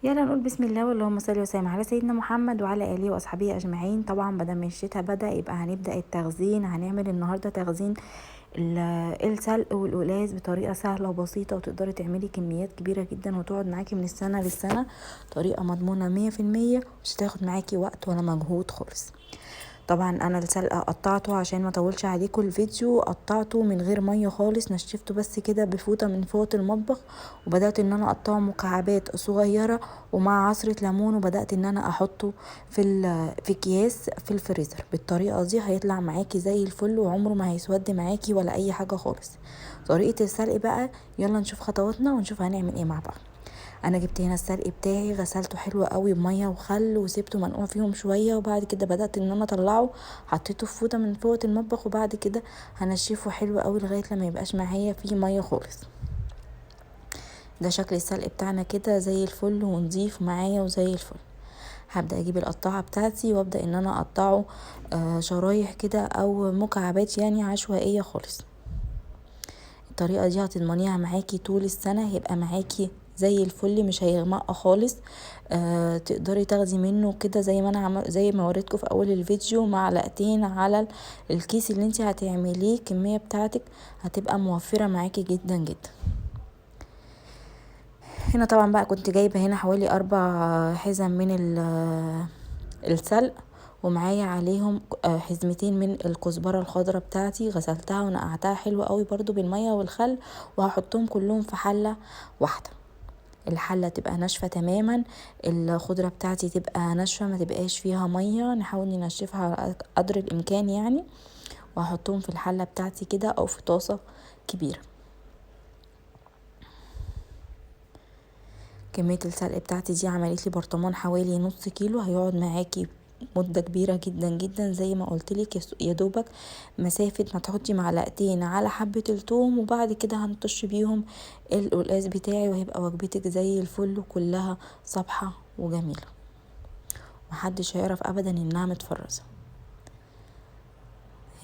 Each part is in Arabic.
يلا نقول بسم الله واللهم صل وسلم على سيدنا محمد وعلى اله واصحابه اجمعين. طبعا بدل ما الشتاء بدا يبقى هنبدا التخزين. هنعمل النهارده تخزين السلق والقلاز بطريقه سهله وبسيطه، وتقدري تعملي كميات كبيره جدا وتقعد معاكي من السنه للسنه. طريقه مضمونه 100%، مش هتاخد معاكي وقت ولا مجهود خالص. طبعا انا السلقه قطعته عشان ما اطولش عليكم الفيديو، قطعته من غير ميه خالص، نشفته بس كده بفوطه من فوط المطبخ، وبدات ان انا اقطعه مكعبات صغيره ومع عصره ليمون، وبدات ان انا احطه في اكياس في الفريزر. بالطريقه دي هيطلع معاكي زي الفل وعمره ما هيسود معاكي ولا اي حاجه خالص. طريقه السلق بقى، يلا نشوف خطواتنا ونشوف هنعمل ايه مع بعض. انا جبت هنا السلق بتاعي، غسلته حلو قوي بميه وخل وسبته منقوع فيهم شويه، وبعد كده بدات ان انا اطلعه، حطيته في فوطه من فوط المطبخ، وبعد كده هنشفه حلو قوي لغايه لما يبقاش معايا فيه ميه خالص. ده شكل السلق بتاعنا كده زي الفل ونضيف معايا وزي الفل. هبدا اجيب القطاعه بتاعتي وابدا ان انا اقطعه شرايح كده او مكعبات، يعني عشوائيه خالص. الطريقه دي هتضمنيها معاكي طول السنه، هيبقى معاكي زي الفل، مش هيغمق خالص. تقدري تاخدي منه كده زي ما انا زي ما وريتكم في اول الفيديو، معلقتين على الكيس اللي انت هتعمليه. الكميه بتاعتك هتبقى موفره معاكي جدا جدا. هنا طبعا بقى كنت جايبه هنا حوالي 4 حزم من السلق، ومعايا عليهم حزمتين من الكزبره الخضراء بتاعتي، غسلتها ونقعتها حلو قوي برضو بالميه والخل، وهحطهم كلهم في حله واحده. الحله تبقى ناشفه تماما، الخضره بتاعتي تبقى ناشفه، ما تبقاش فيها ميه، نحاول ننشفها على قدر الامكان يعني. وهحطهم في الحله بتاعتي كده او في طاسه كبيره. كميه السلق بتاعتي دي عملت لي برطمان حوالي نص كيلو، هيقعد معاكي مده كبيره جدا جدا. زي ما قلت لك يا دوبك مسافه ما تحطي معلقتين على حبه الثوم، وبعد كده هنطش بيهم القلقاس بتاعي، وهيبقى وجبتك زي الفل وكلها صبحه وجميله، محدش هيعرف ابدا انها متفرزه.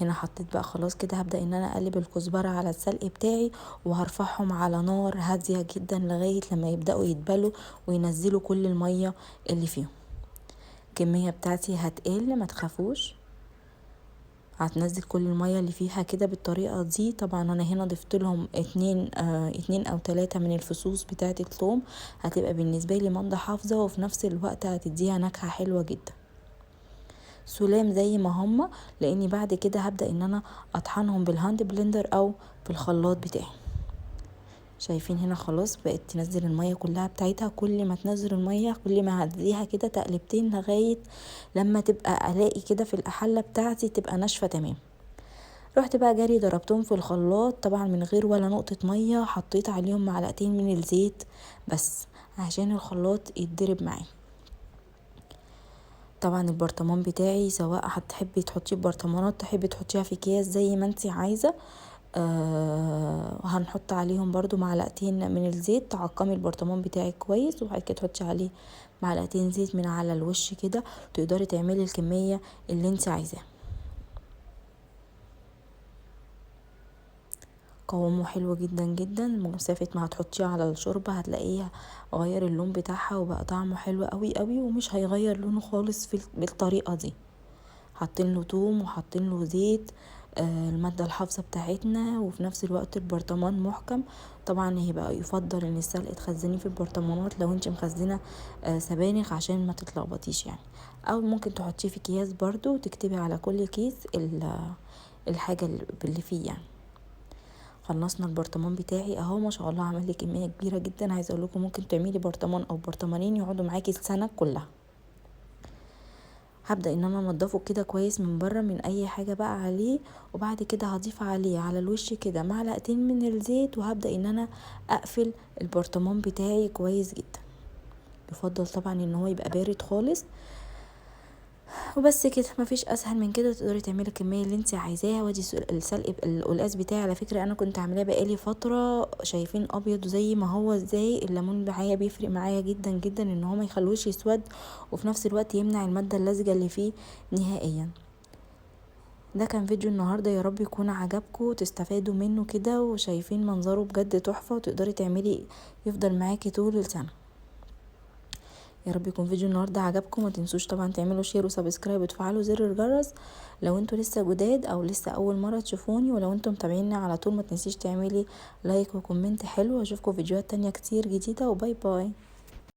هنا حطيت بقى خلاص كده، هبدأ ان انا اقلب الكزبرة على السلق بتاعي، وهرفعهم على نار هادية جدا لغاية لما يبدأوا يتبلوا وينزلوا كل المية اللي فيهم. الكمية بتاعتي هتقل، ما تخافوش، هتنزل كل المية اللي فيها كده بالطريقة دي. طبعا انا هنا ضفت لهم 2 أو 3 من الفصوص بتاعة الثوم، هتبقى بالنسبة لي مادة حافظة، وفي نفس الوقت هتديها نكهة حلوة جدا. سلام زي ما هما، لاني بعد كده هبدأ ان انا اطحنهم بالهاند بلندر او في الخلاط بتاعي. شايفين هنا خلاص بقت تنزل المية كلها بتاعتها. كل ما تنزل المية كل ما هديها كده تقلبتين لغاية لما تبقى الاقي كده في الحلة بتاعتي تبقى ناشفة تمام. رحت بقى جري ضربتهم في الخلاط، طبعا من غير ولا نقطة مية، حطيت عليهم معلقتين من الزيت بس عشان الخلاط يتضرب معايا. طبعا البرطمان بتاعي سواء هتحبي تحطيه ببرطمانات، تحبي تحطيها في اكياس زي ما انتي عايزه. هنحط عليهم برضو معلقتين من الزيت، تعقمي البرطمان بتاعك كويس، وبعد كده تحطي عليه معلقتين زيت من على الوش كده، تقدري تعملي الكميه اللي انتي عايزاها. قوامه حلو جدا جدا، مسافة ما هتحطيه على الشوربة هتلاقيها غير اللون بتاعها وبقى طعمه حلو قوي قوي، ومش هيغير لونه خالص بالطريقة دي. حاطين له توم وحاطين له زيت، المادة الحافظة بتاعتنا، وفي نفس الوقت البرطمان محكم. طبعا هيبقى يفضل ان السلق تخزنيه في البرطمانات لو انت مخزنة سبانخ عشان ما تتلخبطيش يعني، او ممكن تحطيه في اكياس برضو وتكتبي على كل كيس الحاجة اللي فيه يعني. خلصنا البرطمان بتاعي اهو، ما شاء الله عمل لي كمية كبيرة جدا. عايزه اقول لكم ممكن تعملي برطمان او برطمانين يقعدوا معاكي السنة كلها. هبدأ ان انا انضفه كده كويس من بره من اي حاجة بقى عليه، وبعد كده هضيف عليه على الوش كده معلقتين من الزيت، وهبدأ ان انا اقفل البرطمان بتاعي كويس جدا. يفضل طبعا ان هو يبقى بارد خالص. وبس كده، مفيش اسهل من كده، تقدري تعملي الكميه اللي انت عايزاها. وادي السلق القلقاس بتاعي على فكره انا كنت عاملاه بقالي فتره، شايفين ابيض زي ما هو ازاي. الليمون معايا بيفرق معايا جدا جدا ان هو ما يخلوش يسود، وفي نفس الوقت يمنع الماده اللزجه اللي فيه نهائيا. ده كان فيديو النهارده، يا رب يكون عجبكم وتستفادوا منه كده، وشايفين منظره بجد تحفه، وتقدري تعملي يفضل معاكي طول السنه. يا رب يكون فيديو النهارده عجبكم. ما تنسوش طبعا تعملوا شير وسبسكرايب وتفعلوا زر الجرس لو انتوا لسه جداد او لسه اول مره تشوفوني، ولو انتوا متابعيني على طول ما تنسيش تعملي لايك وكومنت حلو. اشوفكم فيديوهات تانية كتير جديده، وباي باي.